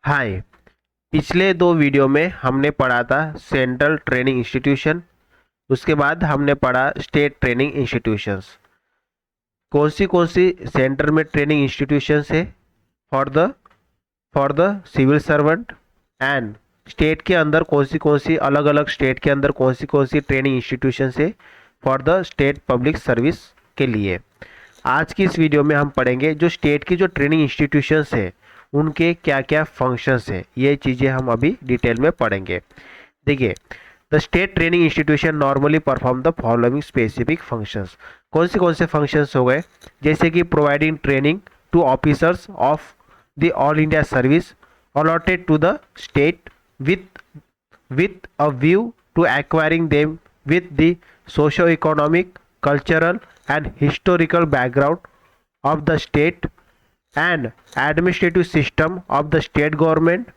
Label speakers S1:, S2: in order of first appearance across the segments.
S1: हाय। पिछले दो वीडियो में हमने पढ़ा था सेंट्रल ट्रेनिंग इंस्टीट्यूशन। उसके बाद हमने पढ़ा स्टेट ट्रेनिंग इंस्टीट्यूशंस। कौन सी सेंटर में ट्रेनिंग इंस्टीट्यूशंस है for the civil servant, and state के अंदर कौन सी अलग अलग स्टेट के अंदर कौन सी ट्रेनिंग इंस्टीट्यूशंस है for the state public service के लिए। आज की इस वीडियो में हम पढ़ेंगे जो स्टेट की जो ट्रेनिंग इंस्टीट्यूशंस है उनके क्या क्या फंक्शंस है, ये चीज़ें हम अभी डिटेल में पढ़ेंगे। देखिए, the state training institution normally perform the following specific functions. कौन से फंक्शंस हो गए, जैसे कि providing training to officers of the All India service allotted to the state with a view to acquiring them with the socio-economic, cultural and historical background of the state and administrative system of the state government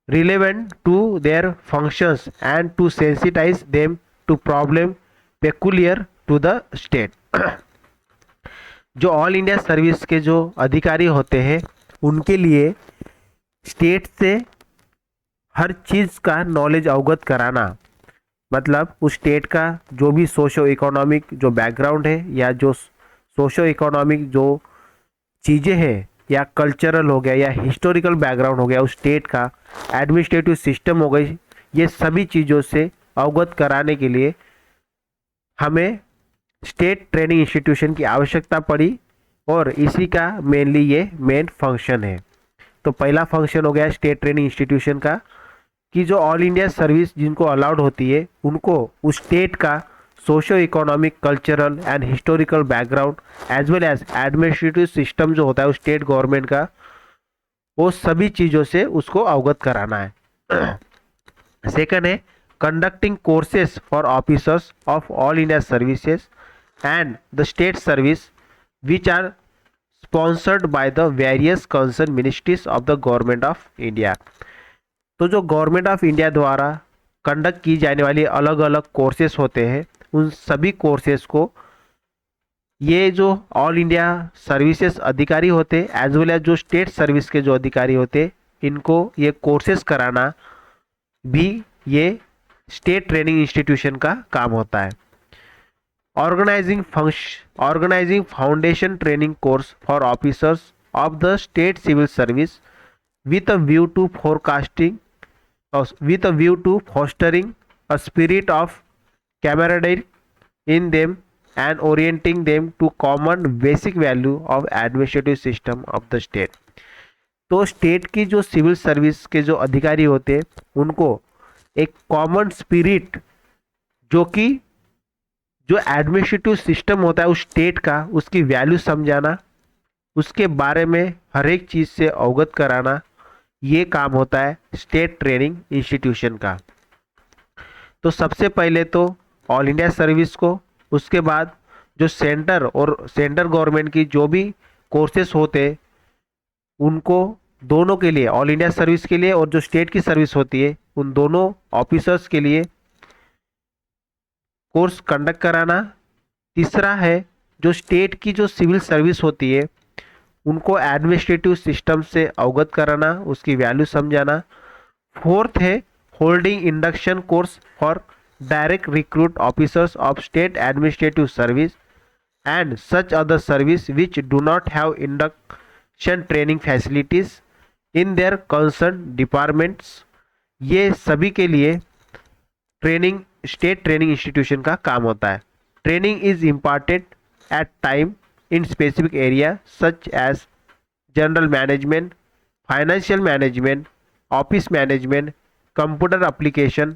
S1: relevant to their functions and to sensitize them to problem peculiar to the state। जो All India service के जो अधिकारी होते हैं उनके लिए state से हर चीज़ का नॉलेज अवगत कराना, मतलब उस स्टेट का जो भी सोशो इकोनॉमिक जो बैकग्राउंड है या जो सोशो इकोनॉमिक जो चीज़ें हैं या कल्चरल हो गया या हिस्टोरिकल बैकग्राउंड हो गया, उस स्टेट का एडमिनिस्ट्रेटिव सिस्टम हो गई, ये सभी चीज़ों से अवगत कराने के लिए हमें स्टेट ट्रेनिंग इंस्टीट्यूशन की आवश्यकता पड़ी और इसी का मेनली ये मेन फंक्शन है। तो पहला फंक्शन हो गया स्टेट ट्रेनिंग इंस्टीट्यूशन का कि जो ऑल इंडिया सर्विस जिनको अलाउड होती है उनको उस स्टेट का socio economic, cultural and historical background as well as administrative system जो होता है उस स्टेट गवर्नमेंट का, वो सभी चीज़ों से उसको अवगत कराना है। सेकंड है conducting courses for officers of All India services and the state service which are sponsored by the various concern ministries of the government of India. तो जो गवर्नमेंट ऑफ इंडिया द्वारा कंडक्ट की जाने वाली अलग अलग कोर्सेज होते हैं उन सभी कोर्सेज को ये जो ऑल इंडिया सर्विसेज अधिकारी होते एज वेल एज जो स्टेट सर्विस के जो अधिकारी होते इनको ये कोर्सेज कराना भी ये स्टेट ट्रेनिंग इंस्टीट्यूशन का काम होता है। Organizing foundation training course for officers of the state civil service with a view to fostering a spirit of camaraderie in them and orienting them to common basic value of administrative system of the state। तो state की जो civil service के जो अधिकारी होते हैं उनको एक कॉमन स्पिरिट जो कि जो एडमिनिस्ट्रेटिव सिस्टम होता है उस स्टेट का उसकी वैल्यू समझाना, उसके बारे में हर एक चीज़ से अवगत कराना, ये काम होता है स्टेट ट्रेनिंग इंस्टीट्यूशन का। तो सबसे पहले तो ऑल इंडिया सर्विस को, उसके बाद जो सेंटर और सेंट्रल गवर्नमेंट की जो भी कोर्सेस होते उनको दोनों के लिए, ऑल इंडिया सर्विस के लिए और जो स्टेट की सर्विस होती है उन दोनों ऑफिसर्स के लिए कोर्स कंडक्ट कराना। तीसरा है जो स्टेट की जो सिविल सर्विस होती है उनको एडमिनिस्ट्रेटिव सिस्टम से अवगत कराना, उसकी वैल्यू समझाना। फोर्थ है holding induction course for direct recruit officers of state administrative service and such other service which do not have induction training facilities in their concern departments. ये सभी के लिए ट्रेनिंग स्टेट ट्रेनिंग इंस्टीट्यूशन का काम होता है। Training is imparted at time in specific area such as general management, financial management, office management, computer application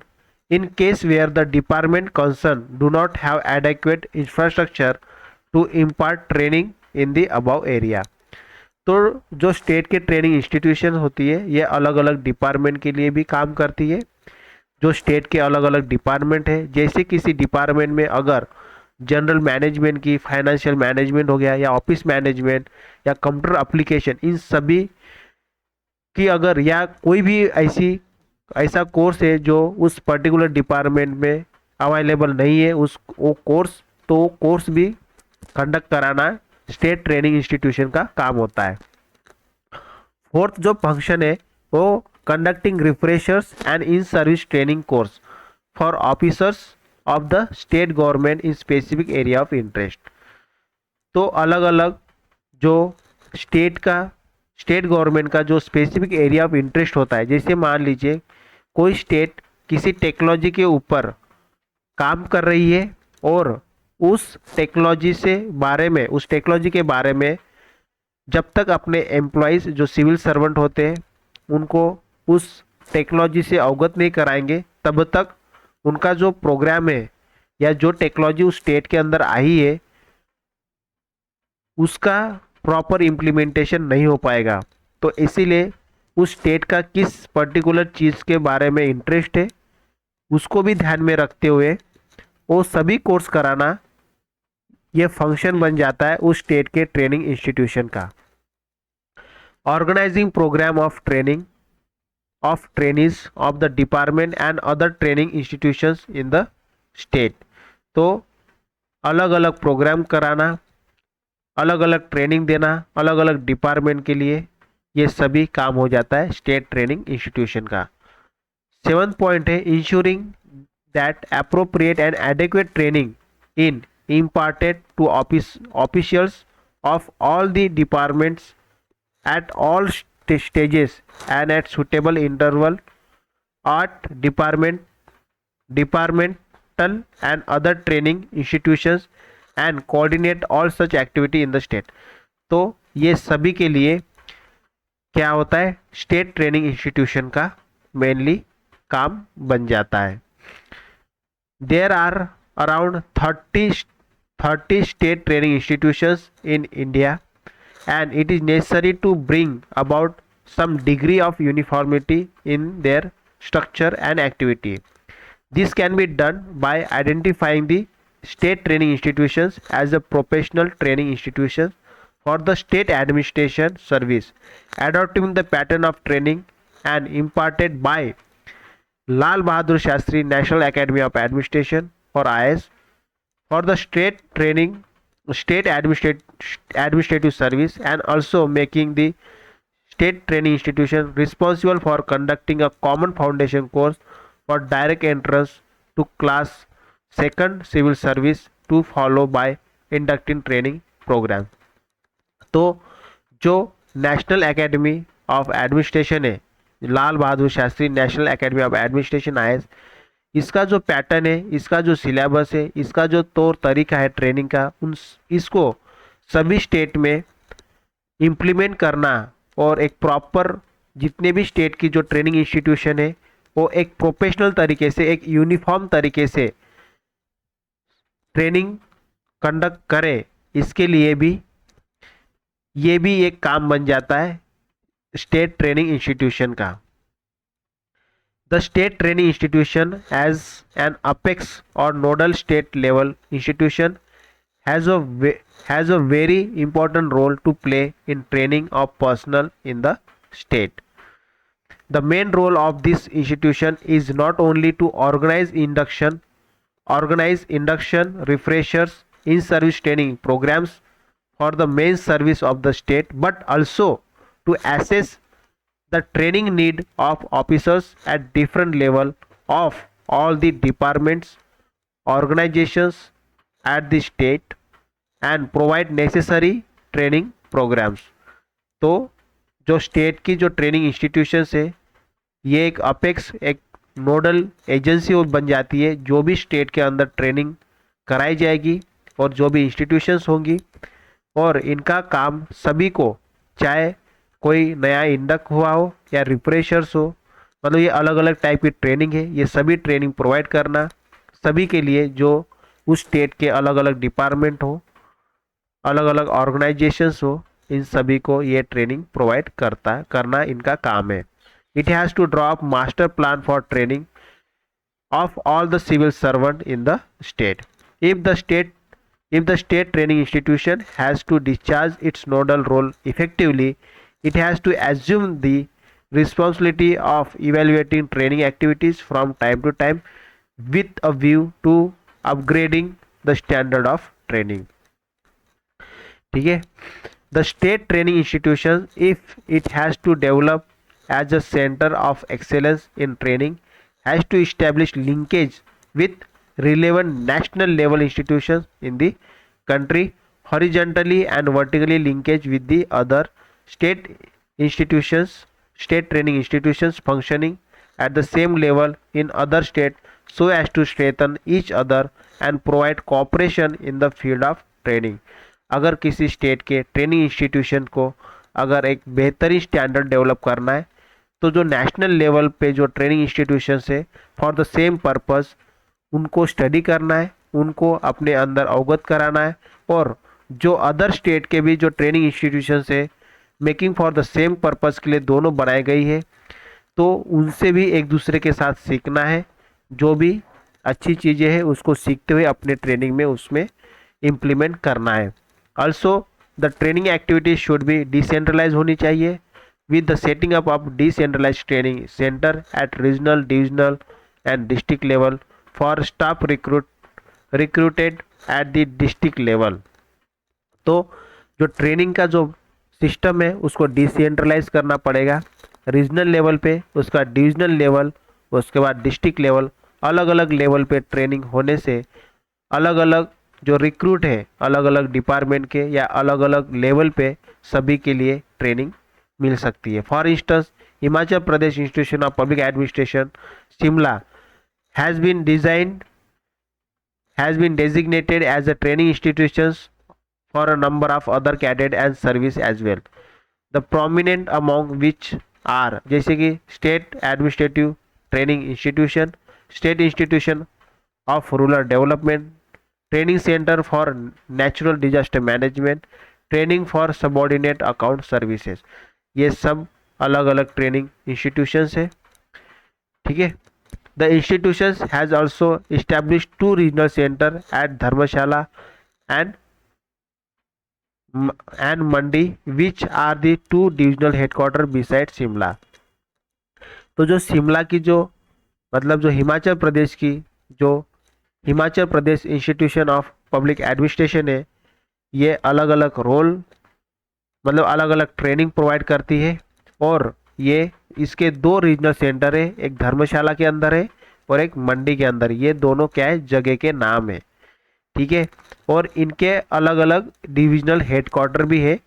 S1: in case where the department concerned do not have adequate infrastructure to impart training in the above area। तो जो state के training institution होती है ये अलग अलग department के लिए भी काम करती है। जो स्टेट के अलग अलग डिपार्टमेंट है, जैसे किसी डिपार्टमेंट में अगर जनरल मैनेजमेंट की, फाइनेंशियल मैनेजमेंट हो गया या ऑफिस मैनेजमेंट या कंप्यूटर एप्लीकेशन, इन सभी की अगर या कोई भी ऐसा कोर्स है जो उस पर्टिकुलर डिपार्टमेंट में अवेलेबल नहीं है वो कोर्स भी कंडक्ट कराना स्टेट ट्रेनिंग इंस्टीट्यूशन का काम होता है। फोर्थ जो फंक्शन है वो conducting refreshers and in-service training course for officers of the state government in specific area of interest. तो अलग अलग जो स्टेट गवर्नमेंट का जो स्पेसिफिक एरिया ऑफ इंटरेस्ट होता है, जैसे मान लीजिए कोई स्टेट किसी टेक्नोलॉजी के ऊपर काम कर रही है और उस टेक्नोलॉजी के बारे में जब तक अपने एम्प्लॉयज़ जो सिविल सर्वेंट होते हैं उनको उस टेक्नोलॉजी से अवगत नहीं कराएंगे, तब तक उनका जो प्रोग्राम है या जो टेक्नोलॉजी उस स्टेट के अंदर आई है उसका प्रॉपर इम्प्लीमेंटेशन नहीं हो पाएगा। तो इसीलिए उस स्टेट का किस पर्टिकुलर चीज़ के बारे में इंटरेस्ट है उसको भी ध्यान में रखते हुए वो सभी कोर्स कराना ये फंक्शन बन जाता है उस स्टेट के ट्रेनिंग इंस्टीट्यूशन का। Organizing program of training of trainees of the department and other training institutions in the state. तो अलग अलग प्रोग्राम कराना, अलग अलग ट्रेनिंग देना अलग अलग डिपार्टमेंट के लिए, ये सभी काम हो जाता है स्टेट ट्रेनिंग इंस्टीट्यूशन का। 7th पॉइंट है ensuring that appropriate and adequate training in imparted to officials of all the departments at all stages and at suitable interval at departmental and other training institutions and coordinate all such activity in the state। तो ये सभी के लिए क्या होता है, state training institution का mainly काम बन जाता है। There are around 30 state training institutions in India and it is necessary to bring about some degree of uniformity in their structure and activity. This can be done by identifying the state training institutions as a professional training institutions for the state administration service, adopting the pattern of training and imparted by Lal Bahadur Shastri National Academy of Administration or IAS for the state administrative service, and also making the state training institution responsible for conducting a common foundation course for direct entrance to class 2nd civil service to follow by inducting training program। तो जो national academy of administration है, Lal Bahadur Shastri national academy of administration IAS, इसका जो pattern है, इसका जो syllabus है, इसका जो तौर तरीका है ट्रेनिंग का, इसको सभी स्टेट में इम्प्लीमेंट करना और एक प्रॉपर जितने भी स्टेट की जो ट्रेनिंग इंस्टीट्यूशन है वो एक प्रोफेशनल तरीके से, एक यूनिफॉर्म तरीके से ट्रेनिंग कंडक्ट करे, इसके लिए भी ये भी एक काम बन जाता है स्टेट ट्रेनिंग इंस्टीट्यूशन का। The state training institution as an apex or nodal state level institution has a very important role to play in training of personnel in the state. The main role of this institution is not only to organize induction, refreshers, in-service training programs for the main service of the state, but also to assess the training need of officers at different level of all the departments, organizations at the state and provide necessary training programs। तो जो state की जो training institutions है ये एक apex, एक nodal agency बन जाती है जो भी स्टेट के अंदर ट्रेनिंग कराई जाएगी और जो भी इंस्टीट्यूशंस होंगी, और इनका काम सभी को, चाहे कोई नया इंडक्ट हुआ हो या रिफ्रेशर्स हो, मतलब ये अलग अलग टाइप की ट्रेनिंग है, ये सभी ट्रेनिंग प्रोवाइड करना सभी के लिए जो उस स्टेट के अलग अलग डिपार्टमेंट हो, अलग अलग ऑर्गेनाइजेशंस हो, इन सभी को ये ट्रेनिंग प्रोवाइड करना इनका काम है। It has to draw up master plan for training of all the civil servant in the state. If the state training institution has to discharge its nodal role effectively, it has to assume the responsibility of evaluating training activities from time to time with a view to upgrading the standard of training। ठीक है, the state training institution, if it has to develop as a center of excellence in training has to establish linkage with relevant national level institutions in the country, horizontally and vertically linkage with the other state institutions, state training institutions functioning at the same level in other states so as to strengthen each other and provide cooperation in the field of training. अगर किसी state के training institution को अगर एक बेहतरीन standard develop करना है तो जो नेशनल लेवल पे जो ट्रेनिंग इंस्टीट्यूशंस है फॉर द सेम पर्पस उनको स्टडी करना है, उनको अपने अंदर अवगत कराना है, और जो अदर स्टेट के भी जो ट्रेनिंग इंस्टीट्यूशंस है making for the same purpose के लिए दोनों बनाई गई है, तो उनसे भी एक दूसरे के साथ सीखना है, जो भी अच्छी चीज़ें हैं उसको सीखते हुए अपने ट्रेनिंग में उसमें इम्प्लीमेंट करना है। Also the training activities should be decentralize होनी चाहिए with the setting up of decentralized training center at regional, divisional and district level for staff recruited at the district level। तो जो ट्रेनिंग का जो सिस्टम है उसको डिसेंट्रलाइज करना पड़ेगा रीजनल लेवल पे, उसका डिविजनल लेवल, उसके बाद डिस्ट्रिक्ट लेवल, अलग अलग लेवल पे ट्रेनिंग होने से अलग अलग जो रिक्रूट है अलग अलग डिपार्टमेंट के या अलग अलग लेवल पे सभी के लिए ट्रेनिंग मिल सकती है। For instance Himachal Pradesh institution of public administration Shimla has been designated as a training institutions for a number of other cadet and service as well, the prominent among which are जैसे कि state administrative training institution, state institution of rural development, training centre for natural disaster management, training for subordinate account services, ये सब अलग अलग training institutions है। ठीक है, the institutions has also established 2 regional centre at Dharamshala and Mandi which are the 2 divisional headquarter beside Shimla. तो जो शिमला की जो मतलब जो हिमाचल प्रदेश की जो Himachal Pradesh institution of public administration है, ये अलग अलग रोल मतलब अलग अलग ट्रेनिंग प्रोवाइड करती है, और ये इसके 2 रीजनल सेंटर है, एक धर्मशाला के अंदर है और एक मंडी के अंदर। ये दोनों क्या है, जगह के नाम है। ठीक है, और इनके अलग अलग डिविजनल हेडक्वार्टर भी है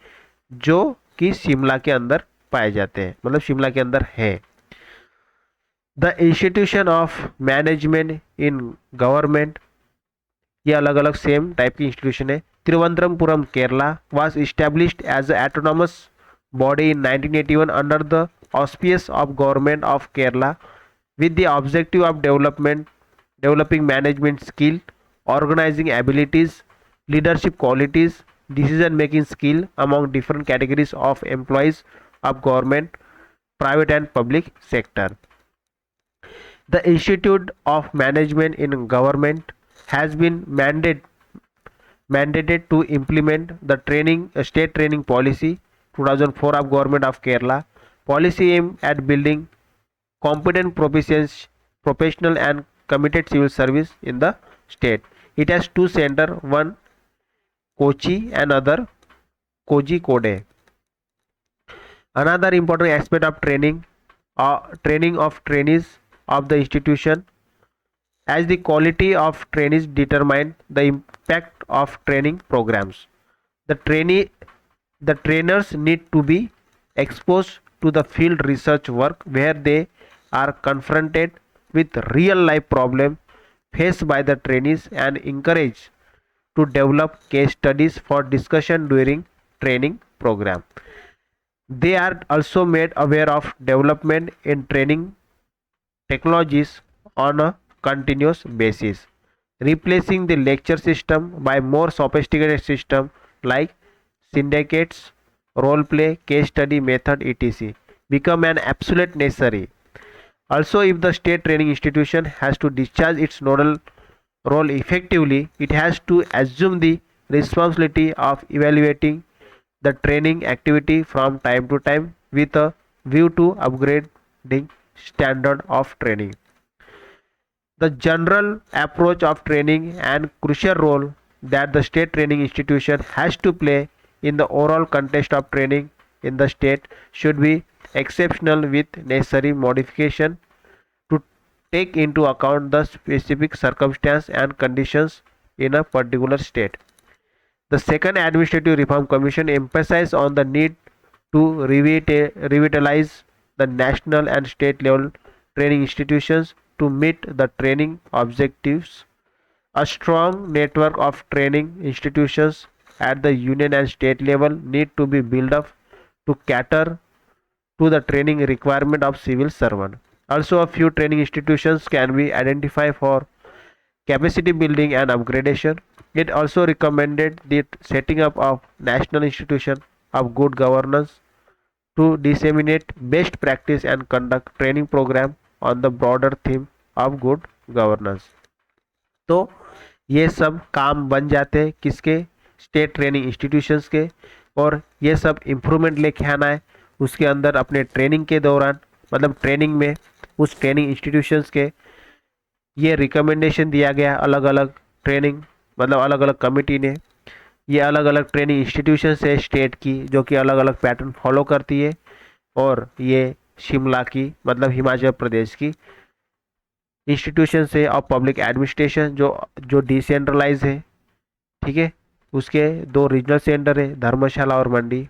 S1: जो कि शिमला के अंदर पाए जाते हैं, मतलब शिमला के अंदर है। The institution of management in government, ये अलग अलग सेम टाइप की इंस्टीट्यूशन है। Thiruvananthapuram Kerala was established as an autonomous body in 1981 under the auspices of government of Kerala with the objective of developing management skill, organizing abilities, leadership qualities, decision making skill among different categories of employees of government, private and public sector। The Institute of Management in Government has been mandated to implement the state training policy 2004 of government of Kerala. Policy aimed at building competent, professional and committed civil service in the state. It has 2 centers, one Kochi and other Kozhikode। Another important aspect of training of trainees of the institution, as the quality of trainees determine the impact of training programs. The trainers need to be exposed to the field research work where they are confronted with real life problems faced by the trainees and encouraged to develop case studies for discussion during training program. They are also made aware of development in training technologies on a continuous basis, replacing the lecture system by more sophisticated system like syndicates, role play, case study method, etc. become an absolute necessary. Also, if the state training institution has to discharge its nodal role effectively, it has to assume the responsibility of evaluating the training activity from time to time with a view to upgrading standard of training. The general approach of training and crucial role that the state training institution has to play in the overall context of training in the state should be exceptional with necessary modification to take into account the specific circumstance and conditions in a particular state. The second Administrative Reform Commission emphasized on the need to revitalize the national and state level training institutions to meet the training objectives. A strong network of training institutions at the union and state level need to be built up to cater to the training requirement of civil servant. Also, a few training institutions can be identified for capacity building and upgradation. It also recommended the setting up of national institution of good governance to disseminate best practice and conduct training program on the broader theme of good governance. तो ये सब काम बन जाते हैं किसके, state training institutions के, और ये सब इम्प्रूवमेंट लेके आना है उसके अंदर अपने ट्रेनिंग के दौरान, मतलब ट्रेनिंग में उस ट्रेनिंग इंस्टीट्यूशंस के ये रिकमेंडेशन दिया गया अलग अलग ट्रेनिंग, मतलब अलग अलग कमेटी ने, ये अलग अलग ट्रेनिंग इंस्टीट्यूशंस है स्टेट की जो कि अलग अलग पैटर्न फॉलो करती है, और ये शिमला की मतलब हिमाचल प्रदेश की इंस्टीट्यूशन से ऑफ पब्लिक एडमिनिस्ट्रेशन जो डिसेंट्रलाइज है, ठीक है, उसके 2 रीजनल सेंटर है धर्मशाला और मंडी।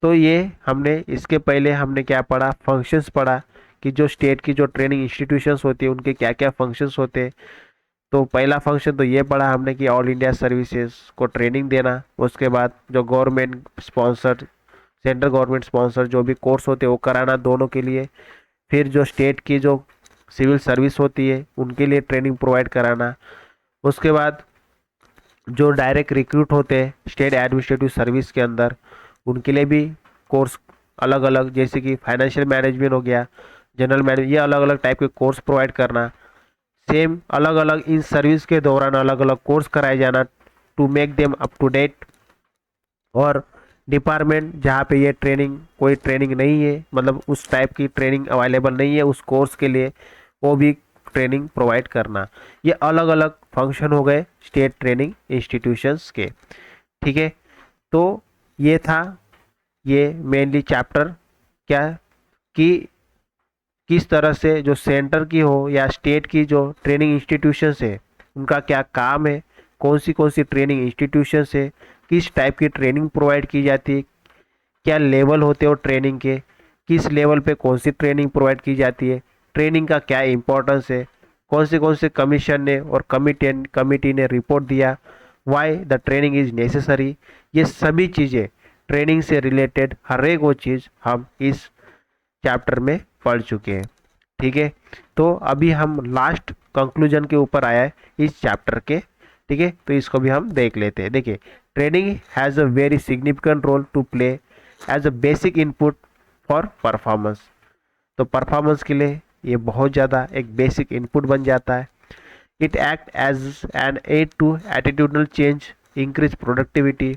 S1: तो ये हमने इसके पहले हमने क्या पढ़ा, फंक्शंस पढ़ा कि जो स्टेट की जो ट्रेनिंग इंस्टीट्यूशंस होती है उनके क्या क्या फंक्शंस होते हैं। तो पहला फंक्शन तो ये पढ़ा हमने कि ऑल इंडिया सर्विसेज को ट्रेनिंग देना, उसके बाद जो government sponsor, central government sponsor जो भी कोर्स होते हैं वो कराना दोनों के लिए, फिर जो स्टेट की जो सिविल सर्विस होती है उनके लिए ट्रेनिंग प्रोवाइड कराना, उसके बाद जो डायरेक्ट रिक्रूट होते हैं स्टेट एडमिनिस्ट्रेटिव सर्विस के अंदर उनके लिए भी कोर्स अलग अलग, जैसे कि फाइनेंशियल मैनेजमेंट हो गया, जनरल मैनेजमेंट, ये अलग अलग टाइप के कोर्स प्रोवाइड करना। सेम अलग अलग इन सर्विस के दौरान अलग अलग कोर्स कराए जाना to make them up to date. और डिपार्टमेंट जहाँ पे ये ट्रेनिंग कोई ट्रेनिंग नहीं है, मतलब उस टाइप की ट्रेनिंग अवेलेबल नहीं है उस कोर्स के लिए, वो भी ट्रेनिंग प्रोवाइड करना। ये अलग अलग फंक्शन हो गए स्टेट ट्रेनिंग इंस्टीट्यूशंस के, ठीक है। तो ये था ये मेनली चैप्टर क्या कि किस तरह से जो सेंटर की हो या स्टेट की जो ट्रेनिंग इंस्टीट्यूशंस है उनका क्या काम है, कौन सी ट्रेनिंग इंस्टीट्यूशंस है, किस टाइप की ट्रेनिंग प्रोवाइड की जाती है, क्या लेवल होते हो ट्रेनिंग के, किस लेवल पे कौन सी ट्रेनिंग प्रोवाइड की जाती है, ट्रेनिंग का क्या इम्पोर्टेंस है, कौन से कमीशन ने और कमिटी ने रिपोर्ट दिया, why the training is necessary. ये सभी चीज़ें ट्रेनिंग से रिलेटेड हर एक वो चीज़ हम इस चैप्टर में पढ़ चुके हैं, ठीक है। तो अभी हम लास्ट कंक्लूजन के ऊपर आया है इस चैप्टर के, ठीक है। तो इसको भी हम देख लेते हैं। देखिए, training has a very significant role to play as a basic input for performance. तो परफॉर्मेंस के लिए ये बहुत ज़्यादा एक बेसिक इनपुट बन जाता है। It act as an aid to attitudinal change, increase productivity,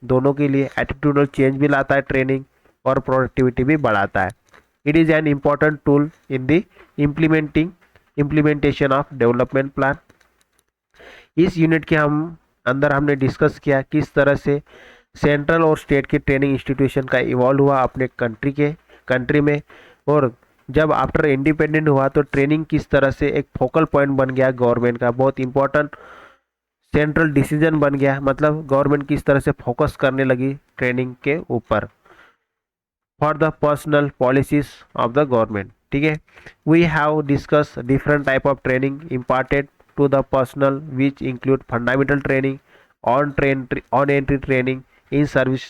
S1: दोनों के लिए एटीट्यूडनल चेंज भी लाता है ट्रेनिंग और प्रोडक्टिविटी भी बढ़ाता है। It is an important tool in the implementation of development plan. इस यूनिट के अंदर हमने डिस्कस किया किस तरह से सेंट्रल और स्टेट की ट्रेनिंग इंस्टीट्यूशन का इवॉल्व हुआ अपने कंट्री में, और जब आफ्टर इंडिपेंडेंट हुआ तो ट्रेनिंग किस तरह से एक फोकल पॉइंट बन गया गवर्नमेंट का, बहुत इंपॉर्टेंट सेंट्रल डिसीजन बन गया, मतलब गवर्नमेंट किस तरह से फोकस करने लगी ट्रेनिंग के ऊपर for the personnel policies of the government, ठीक है। We have discuss different type of training imparted to the personnel which include fundamental training, on entry training, in service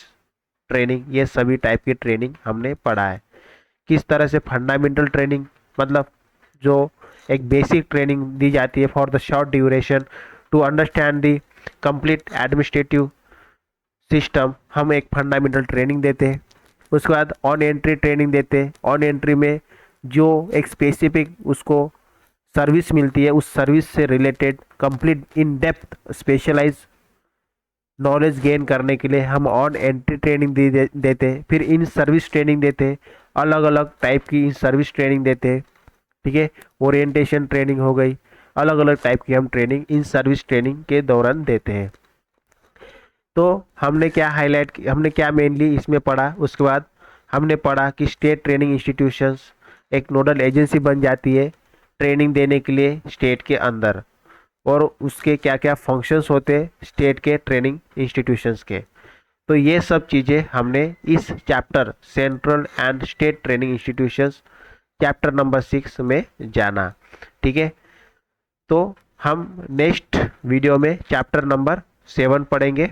S1: training. ये सभी टाइप की training हमने पढ़ा है। किस तरह से फंडामेंटल ट्रेनिंग मतलब जो एक बेसिक ट्रेनिंग दी जाती है for the short duration to understand the complete administrative system, हम एक फंडामेंटल ट्रेनिंग देते हैं। उसके बाद ऑन एंट्री ट्रेनिंग देते हैं। ऑन एंट्री में जो एक स्पेसिफिक उसको सर्विस मिलती है उस सर्विस से related complete in depth specialize knowledge gain करने के लिए हम ऑन एंट्री ट्रेनिंग देते हैं। फिर इन सर्विस ट्रेनिंग देते हैं, अलग अलग टाइप की इन सर्विस ट्रेनिंग देते हैं, ठीक है। ओरिएंटेशन ट्रेनिंग हो गई, अलग अलग टाइप की हम ट्रेनिंग इन सर्विस ट्रेनिंग के दौरान देते हैं। तो हमने क्या मेनली इसमें पढ़ा, उसके बाद हमने पढ़ा कि स्टेट ट्रेनिंग इंस्टीट्यूशंस एक नोडल एजेंसी बन जाती है ट्रेनिंग देने के लिए स्टेट के अंदर, और उसके क्या क्या फंक्शंस होते हैं स्टेट के ट्रेनिंग इंस्टीट्यूशंस के। तो ये सब चीज़ें हमने इस chapter central and state training institutions chapter number 6 में जाना। ठीक है, तो हम नेक्स्ट वीडियो में चैप्टर नंबर 7 पढ़ेंगे।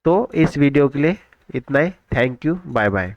S1: तो इस वीडियो के लिए इतना ही। Thank you, bye bye.